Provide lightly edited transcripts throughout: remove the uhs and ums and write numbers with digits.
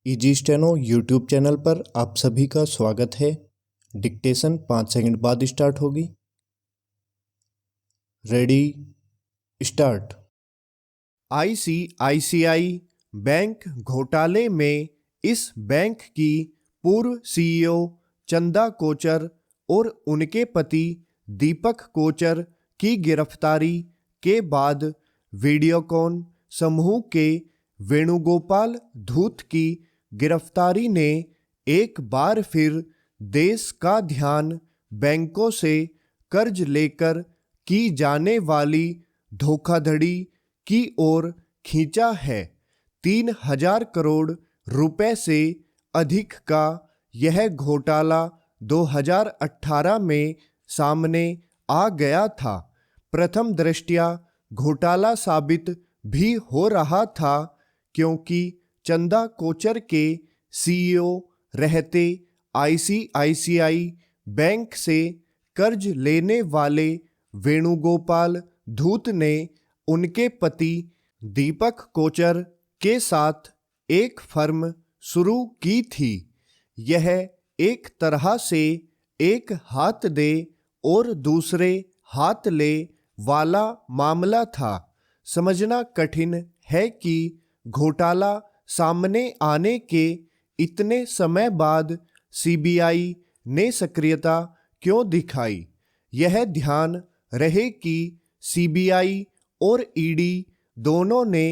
Easy steno YouTube channel पर आप सभी का स्वागत है। डिक्टेशन 5 सेकंड बाद स्टार्ट होगी। Ready start. आईसीआईसीआई बैंक घोटाले में इस बैंक की पूर्व सीईओ चंदा कोचर और उनके पति दीपक कोचर की गिरफ्तारी के बाद वीडियोकॉन समूह के वेणुगोपाल धूत की गिरफ्तारी ने एक बार फिर देश का ध्यान बैंकों से कर्ज लेकर की जाने वाली धोखाधड़ी की ओर खींचा है। 3,000 करोड़ रुपए से अधिक का यह घोटाला 2018 में सामने आ गया था। प्रथम दृष्टया घोटाला साबित भी हो रहा था क्योंकि चंदा कोचर के सीईओ रहते आईसीआईसीआई बैंक से कर्ज लेने वाले वेणुगोपाल धूत ने उनके पति दीपक कोचर के साथ एक फर्म शुरू की थी। यह एक तरह से एक हाथ दे और दूसरे हाथ ले वाला मामला था। समझना कठिन है कि घोटाला सामने आने के इतने समय बाद सीबीआई ने सक्रियता क्यों दिखाई। यह ध्यान रहे कि सीबीआई और ईडी दोनों ने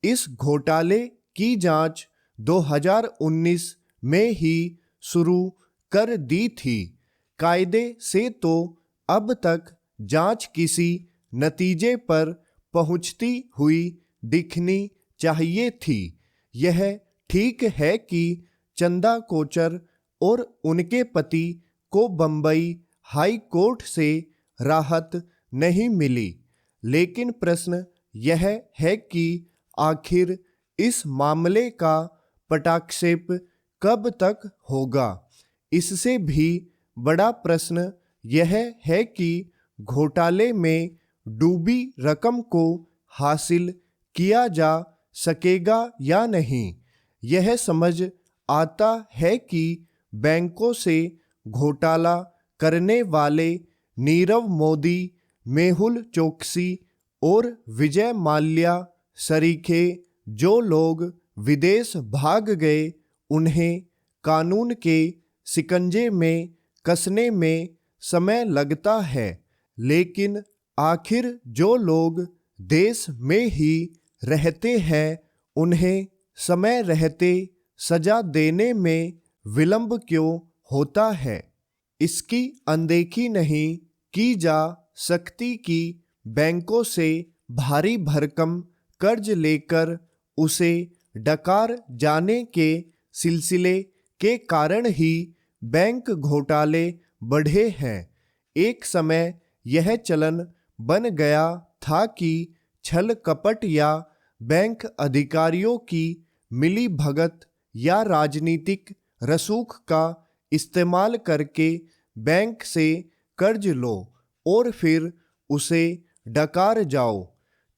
इस घोटाले की जांच 2019 में ही शुरू कर दी थी। कायदे से तो अब तक जांच किसी नतीजे पर पहुंचती हुई दिखनी चाहिए थी। यह ठीक है कि चंदा कोचर और उनके पति को बंबई हाई कोर्ट से राहत नहीं मिली, लेकिन प्रश्न यह है कि आखिर इस मामले का पटाक्षेप कब तक होगा। इससे भी बड़ा प्रश्न यह है कि घोटाले में डूबी रकम को हासिल किया जा सकेगा या नहीं। यह समझ आता है कि बैंकों से घोटाला करने वाले नीरव मोदी, मेहुल चोकसी और विजय माल्या सरीखे जो लोग विदेश भाग गए, उन्हें कानून के शिकंजे में कसने में समय लगता है, लेकिन आखिर जो लोग देश में ही रहते हैं उन्हें समय रहते सजा देने में विलंब क्यों होता है। इसकी अनदेखी नहीं की जा सकती कि बैंकों से भारी भरकम कर्ज लेकर उसे डकार जाने के सिलसिले के कारण ही बैंक घोटाले बढ़े हैं। एक समय यह चलन बन गया था कि छल कपट या बैंक अधिकारियों की मिली भगत या राजनीतिक रसूख का इस्तेमाल करके बैंक से कर्ज लो और फिर उसे डकार जाओ।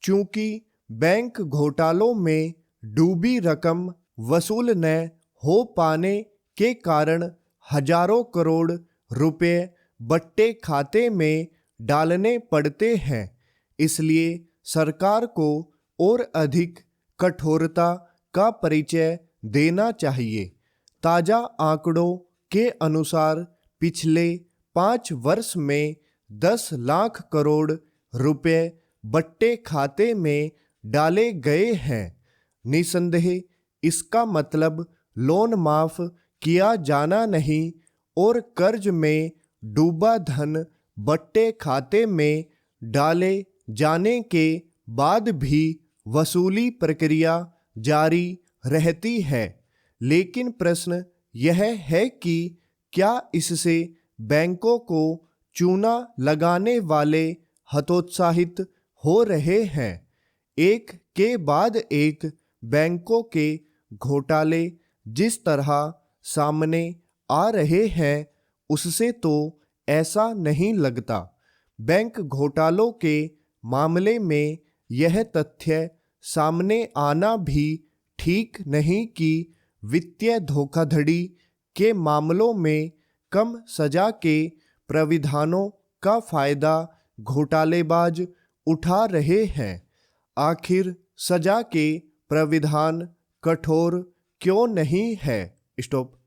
चूंकि बैंक घोटालों में डूबी रकम वसूल न हो पाने के कारण हजारों करोड़ रुपए बट्टे खाते में डालने पड़ते हैं, इसलिए सरकार को और अधिक कठोरता का परिचय देना चाहिए। ताजा आंकड़ों के अनुसार पिछले 5 वर्ष में 10 लाख करोड़ रुपए बट्टे खाते में डाले गए हैं। निसंदेह इसका मतलब लोन माफ किया जाना नहीं और कर्ज में डूबा धन बट्टे खाते में डाले जाने के बाद भी वसूली प्रक्रिया जारी रहती है। लेकिन प्रश्न यह है कि क्या इससे बैंकों को चूना लगाने वाले हतोत्साहित हो रहे हैं। एक के बाद एक बैंकों के घोटाले जिस तरह सामने आ रहे हैं उससे तो ऐसा नहीं लगता। बैंक घोटालों के मामले में यह तथ्य सामने आना भी ठीक नहीं कि वित्तीय धोखाधड़ी के मामलों में कम सजा के प्राविधानों का फायदा घोटालेबाज उठा रहे हैं। आखिर सजा के प्राविधान कठोर क्यों नहीं है? स्टॉप।